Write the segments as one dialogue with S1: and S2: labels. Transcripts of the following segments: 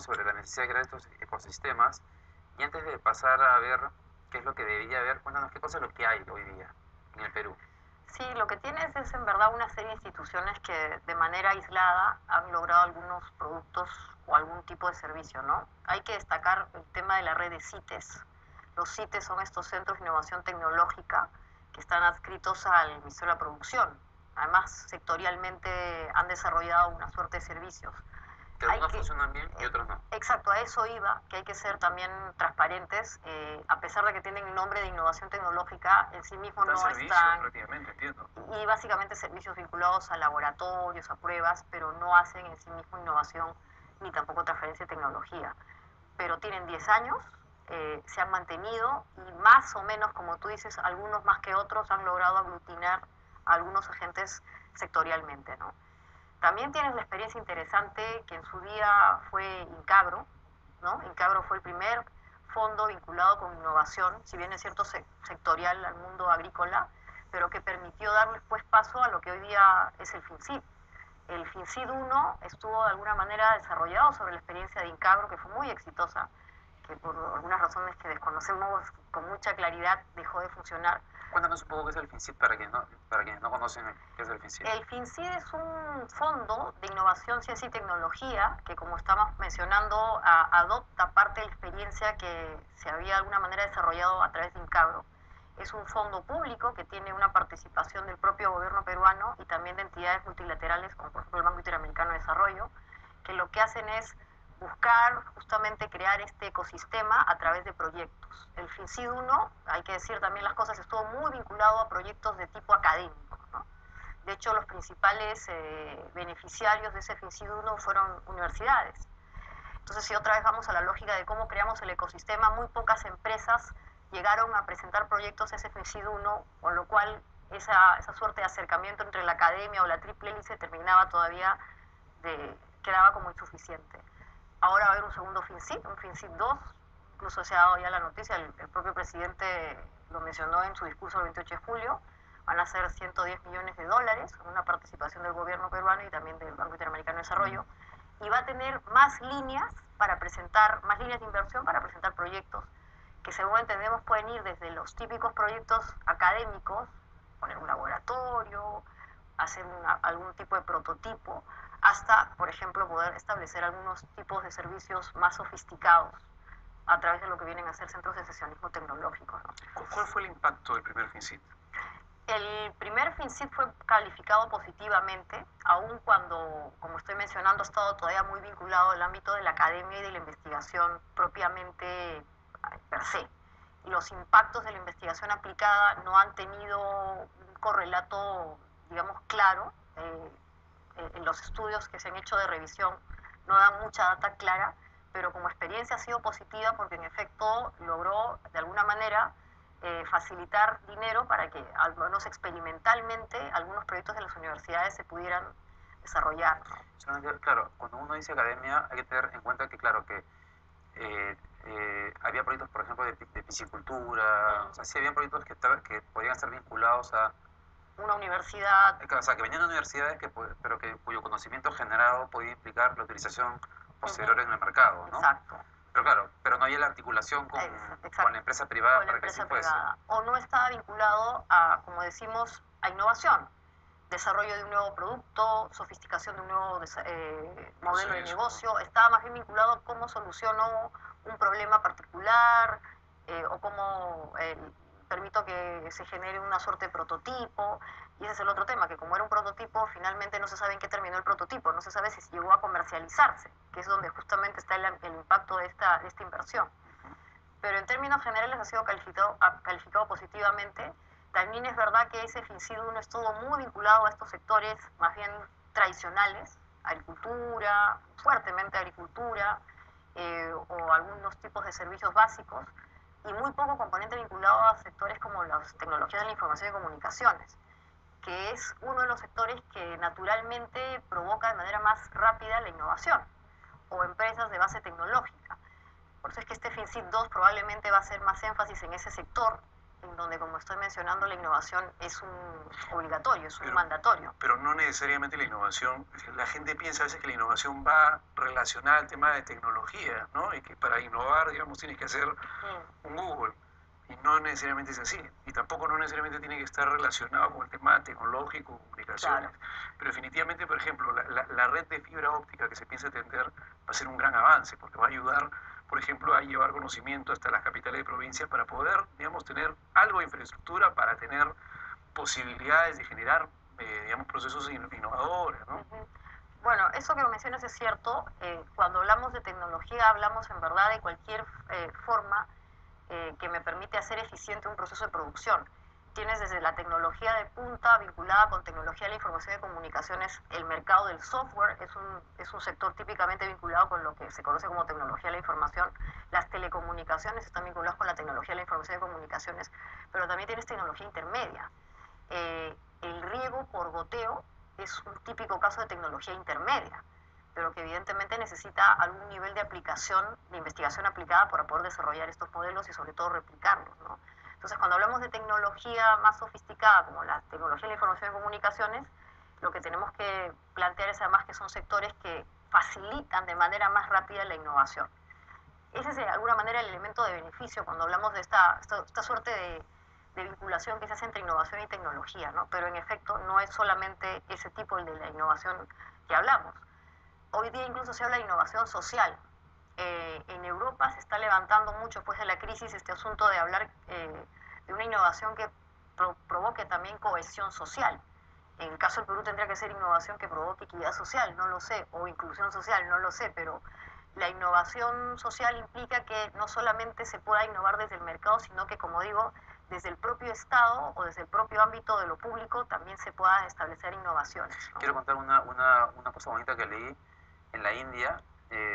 S1: conversamos sobre la necesidad de crear estos ecosistemas y antes de pasar a ver qué es lo que debería haber, cuéntanos qué cosa es lo que hay hoy día en el Perú.
S2: Sí, lo que tienes es en verdad una serie de instituciones que de manera aislada han logrado algunos productos o algún tipo de servicio, ¿no? Hay que destacar el tema de la red de CITES. Los CITES son estos centros de innovación tecnológica que están adscritos al Ministerio de la Producción. Además, sectorialmente han desarrollado una suerte de servicios.
S1: Que algunos funcionan bien y otros no.
S2: Exacto, a eso iba, que hay que ser también transparentes, a pesar de que tienen el nombre de innovación tecnológica, en sí mismo no están...
S1: prácticamente, entiendo.
S2: Y básicamente servicios vinculados a laboratorios, a pruebas, pero no hacen en sí mismo innovación ni tampoco transferencia de tecnología. Pero tienen 10 años, se han mantenido y más o menos, como tú dices, algunos más que otros han logrado aglutinar a algunos agentes sectorialmente, ¿no? También tienes la experiencia interesante que en su día fue Incagro, ¿no? Incagro fue el primer fondo vinculado con innovación, si bien es cierto sectorial al mundo agrícola, pero que permitió dar después paso a lo que hoy día es el FINSID. El FINSID 1 estuvo de alguna manera desarrollado sobre la experiencia de Incagro, que fue muy exitosa, que por algunas razones que desconocemos con mucha claridad dejó de funcionar.
S1: Cuéntanos un poco qué es el FINSID para quienes no conocen qué es el FINSID.
S2: El FINSID es un fondo de innovación, ciencia y tecnología que, como estamos mencionando, adopta parte de la experiencia que se había de alguna manera desarrollado a través de Incagro. Es un fondo público que tiene una participación del propio gobierno peruano y también de entidades multilaterales, como por ejemplo el Banco Interamericano de Desarrollo, que lo que hacen es buscar justamente crear este ecosistema a través de proyectos. El FINSID 1, hay que decir también las cosas, estuvo muy vinculado a proyectos de tipo académico, ¿no? De hecho, los principales beneficiarios de ese FINSID 1 fueron universidades. Entonces, si otra vez vamos a la lógica de cómo creamos el ecosistema, muy pocas empresas llegaron a presentar proyectos a ese FINSID 1, con lo cual esa suerte de acercamiento entre la academia o la triple hélice terminaba todavía quedaba como insuficiente. Ahora va a haber un segundo FINSID, un FINSID 2, incluso se ha dado ya la noticia, el propio presidente lo mencionó en su discurso el 28 de julio, van a ser 110 millones de dólares, una participación del gobierno peruano y también del Banco Interamericano de Desarrollo, y va a tener más líneas para presentar, más líneas de inversión para presentar proyectos que, según entendemos, pueden ir desde los típicos proyectos académicos, poner un laboratorio, hacer algún tipo de prototipo, hasta, por ejemplo, poder establecer algunos tipos de servicios más sofisticados a través de lo que vienen a ser centros de sesionismo tecnológico, ¿no?
S1: ¿Cuál fue el impacto del primer FINSID?
S2: El primer FINSID fue calificado positivamente, aun cuando, como estoy mencionando, ha estado todavía muy vinculado al ámbito de la academia y de la investigación propiamente per se. Y los impactos de la investigación aplicada no han tenido un correlato, digamos, claro. En los estudios que se han hecho de revisión no dan mucha data clara, pero como experiencia ha sido positiva porque en efecto logró de alguna manera facilitar dinero para que, al menos experimentalmente, algunos proyectos de las universidades se pudieran desarrollar.
S1: Claro, cuando uno dice academia hay que tener en cuenta que, claro, que había proyectos, por ejemplo, de piscicultura, o sea, sí habían proyectos que podían estar vinculados a
S2: una universidad.
S1: O sea, que venían de universidades, pero cuyo conocimiento generado podía implicar la utilización posterior en el mercado, ¿no?
S2: Exacto.
S1: Pero claro, pero no había la articulación con la empresa privada para que así fuese.
S2: O no estaba vinculado a, como decimos, a innovación, desarrollo de un nuevo producto, sofisticación de un nuevo modelo de negocio. Estaba más bien vinculado a cómo soluciono un problema particular o cómo permito que se genere una suerte de prototipo. Y ese es el otro tema, que como era un prototipo, finalmente no se sabe en qué terminó el prototipo, no se sabe si llegó a comercializarse, que es donde justamente está el impacto de esta inversión. Pero en términos generales ha sido calificado positivamente. También es verdad que ese FINSID 1 estuvo muy vinculado a estos sectores más bien tradicionales, agricultura, fuertemente agricultura, o algunos tipos de servicios básicos, y muy poco componente vinculado a sectores como las tecnologías de la información y comunicaciones, que es uno de los sectores que naturalmente provoca de manera más rápida la innovación, o empresas de base tecnológica. Por eso es que este FINSID 2 probablemente va a hacer más énfasis en ese sector, en donde, como estoy mencionando, la innovación es un obligatorio, es un mandatorio.
S3: Pero no necesariamente la innovación, la gente piensa a veces que la innovación va relacionada al tema de tecnología, ¿no? Y que para innovar, digamos, tienes que hacer un Google. Y no necesariamente es así. Y tampoco no necesariamente tiene que estar relacionado con el tema tecnológico, comunicaciones.
S2: Claro.
S3: Pero definitivamente, por ejemplo, la red de fibra óptica que se piensa tender va a ser un gran avance, porque va a ayudar, por ejemplo, a llevar conocimiento hasta las capitales de provincia para poder, digamos, tener algo de infraestructura para tener posibilidades de generar, digamos, procesos innovadores, ¿no?
S2: Bueno, eso que mencionas es cierto. Cuando hablamos de tecnología, hablamos en verdad de cualquier forma que me permite hacer eficiente un proceso de producción. Tienes desde la tecnología de punta vinculada con tecnología de la información y comunicaciones, el mercado del software es un sector típicamente vinculado con lo que se conoce como tecnología de la información. Las telecomunicaciones están vinculadas con la tecnología de la información y comunicaciones, pero también tienes tecnología intermedia. El riego por goteo es un típico caso de tecnología intermedia, pero que evidentemente necesita algún nivel de aplicación, de investigación aplicada para poder desarrollar estos modelos y sobre todo replicarlos, ¿no? Entonces, cuando hablamos de tecnología más sofisticada, como la tecnología de la información y comunicaciones, lo que tenemos que plantear es además que son sectores que facilitan de manera más rápida la innovación. Ese es de alguna manera el elemento de beneficio cuando hablamos de esta suerte de vinculación que se hace entre innovación y tecnología, ¿no? Pero en efecto no es solamente ese tipo el de la innovación que hablamos. Hoy día incluso se habla de innovación social. En Europa se está levantando mucho después de la crisis este asunto de hablar de una innovación que provoque también cohesión social. En el caso del Perú tendría que ser innovación que provoque equidad social, no lo sé, o inclusión social, no lo sé, pero la innovación social implica que no solamente se pueda innovar desde el mercado, sino que, como digo, desde el propio Estado o desde el propio ámbito de lo público también se puedan establecer innovaciones, ¿no?
S1: Quiero contar una cosa bonita que leí. En la India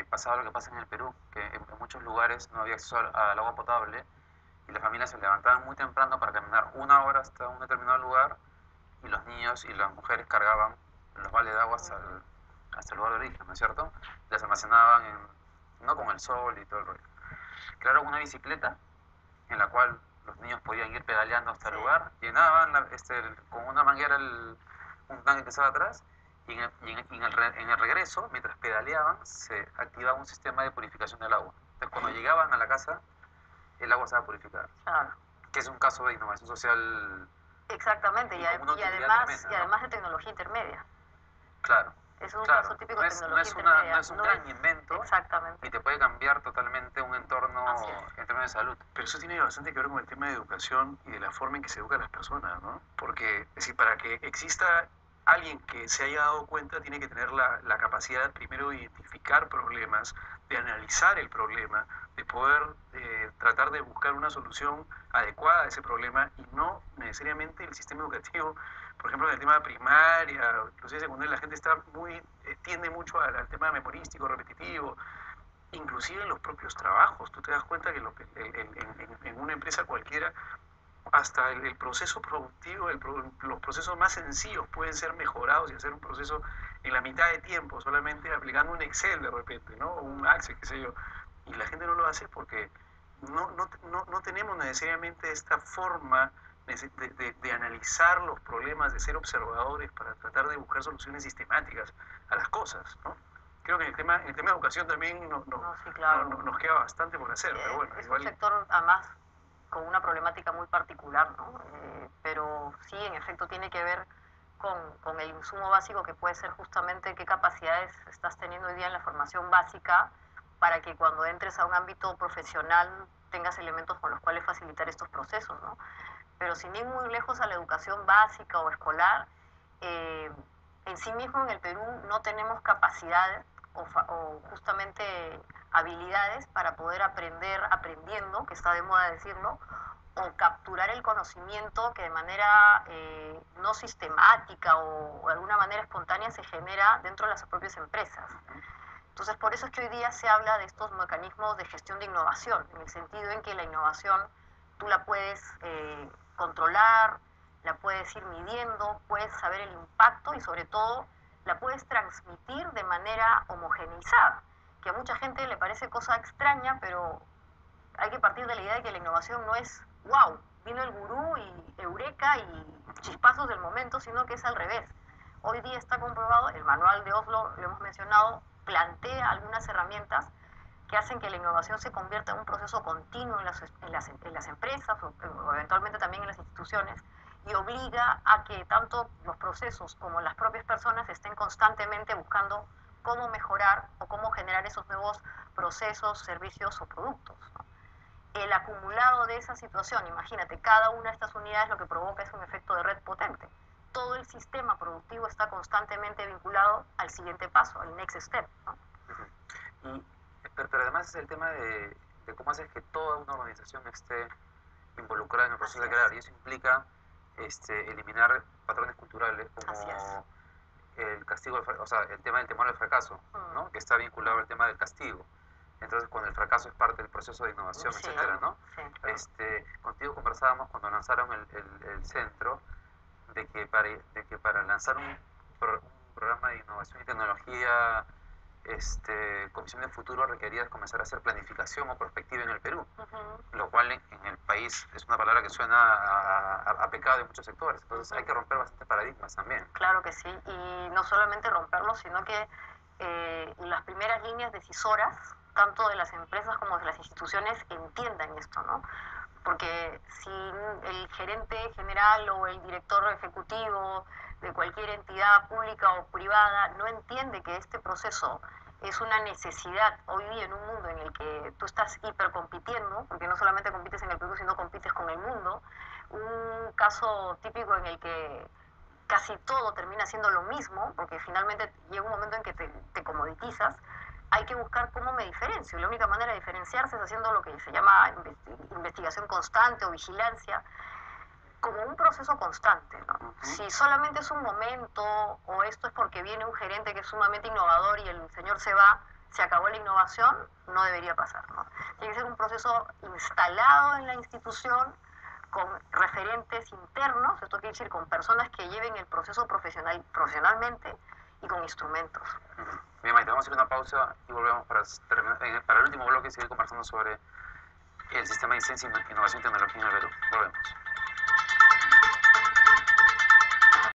S1: pasaba lo que pasa en el Perú, que en muchos lugares no había acceso al agua potable y las familias se levantaban muy temprano para caminar 1 hora hasta un determinado lugar y los niños y las mujeres cargaban los baldes de agua hasta el lugar de origen, ¿no es cierto? Las almacenaban no con el sol y todo el rollo. Crearon una bicicleta en la cual los niños podían ir pedaleando hasta el lugar, llenaban con una manguera un tanque que estaba atrás y en el regreso, mientras pedaleaban, se activaba un sistema de purificación del agua. Entonces, cuando llegaban a la casa, el agua estaba purificada.
S2: Claro.
S1: Que es un caso de innovación social.
S2: Exactamente, y
S1: además,
S2: además de tecnología intermedia.
S1: Claro.
S2: Es un caso típico de tecnología intermedia.
S1: No es un gran invento.
S2: Exactamente.
S1: Y te puede cambiar totalmente un entorno en términos de salud.
S3: Pero eso tiene bastante que ver con el tema de educación y de la forma en que se educan las personas, ¿no? Porque, es decir, para que exista alguien que se haya dado cuenta, tiene que tener la capacidad primero de identificar problemas, de analizar el problema, de poder tratar de buscar una solución adecuada a ese problema y no necesariamente el sistema educativo. Por ejemplo, en el tema primaria, inclusive secundaria, la gente tiende mucho al tema memorístico, repetitivo, inclusive en los propios trabajos. Tú te das cuenta que en una empresa cualquiera, hasta el proceso productivo, los procesos más sencillos pueden ser mejorados y hacer un proceso en la mitad de tiempo, solamente aplicando un Excel de repente, ¿no? O un Access, qué sé yo. Y la gente no lo hace porque no tenemos necesariamente esta forma de analizar los problemas, de ser observadores para tratar de buscar soluciones sistemáticas a las cosas, ¿no? Creo que en el tema de educación también
S2: sí, claro.
S3: nos queda bastante por hacer, pero bueno.
S2: Es un sector, además, con una problemática muy particular, ¿no? Pero sí, en efecto, tiene que ver con el insumo básico, que puede ser justamente qué capacidades estás teniendo hoy día en la formación básica para que cuando entres a un ámbito profesional tengas elementos con los cuales facilitar estos procesos, ¿no? Pero sin ir muy lejos a la educación básica o escolar, en sí mismo en el Perú no tenemos capacidad o justamente habilidades para poder aprender aprendiendo, que está de moda decirlo, o capturar el conocimiento que de manera no sistemática o de alguna manera espontánea se genera dentro de las propias empresas. Entonces, por eso es que hoy día se habla de estos mecanismos de gestión de innovación, en el sentido en que la innovación tú la puedes controlar, la puedes ir midiendo, puedes saber el impacto y sobre todo la puedes transmitir de manera homogeneizada, que a mucha gente le parece cosa extraña, pero hay que partir de la idea de que la innovación no es wow, vino el gurú y eureka y chispazos del momento, sino que es al revés. Hoy día está comprobado, el manual de Oslo, lo hemos mencionado, plantea algunas herramientas que hacen que la innovación se convierta en un proceso continuo en las empresas o eventualmente también en las instituciones, y obliga a que tanto los procesos como las propias personas estén constantemente buscando cómo mejorar o cómo generar esos nuevos procesos, servicios o productos, ¿no? El acumulado de esa situación, imagínate, cada una de estas unidades lo que provoca es un efecto de red potente. Todo el sistema productivo está constantemente vinculado al siguiente paso, al next step, ¿no?
S1: Pero además es el tema de cómo haces que toda una organización esté involucrada en el proceso de crear, y eso implica eliminar patrones culturales como el castigo, o sea, el tema del temor al fracaso, ¿no? Que está vinculado al tema del castigo. Entonces, cuando el fracaso es parte del proceso de innovación,
S2: Sí,
S1: etcétera, ¿no?
S2: sí.
S1: Contigo conversábamos cuando lanzaron el centro de que para lanzar un programa de innovación y tecnología con visión de futuro requerías comenzar a hacer planificación o prospectiva en el Perú, lo cual en el país es una palabra que suena a pecado en muchos sectores. Entonces hay que romper bastantes paradigmas también.
S2: Claro que sí, y no solamente romperlos, sino que las primeras líneas decisoras, tanto de las empresas como de las instituciones, entiendan esto, ¿no? Porque si el gerente general o el director ejecutivo de cualquier entidad pública o privada no entiende que este proceso es una necesidad hoy día en un mundo en el que tú estás hipercompitiendo, porque no solamente compites en el Perú, sino compites con el mundo, un caso típico en el que casi todo termina siendo lo mismo, porque finalmente llega un momento en que te comoditizas, hay que buscar cómo me diferencio. Y la única manera de diferenciarse es haciendo lo que se llama investigación constante o vigilancia, como un proceso constante, ¿no? Si solamente es un momento o esto es porque viene un gerente que es sumamente innovador y el señor se va, se acabó la innovación, no debería pasar, ¿no? Tiene que ser un proceso instalado en la institución, con referentes internos, esto quiere decir con personas que lleven el proceso profesionalmente y con instrumentos.
S1: Bien, Maite, vamos a hacer una pausa y volvemos para el último bloque y seguir conversando sobre el sistema de ciencia, innovación y tecnología en el Perú. Volvemos.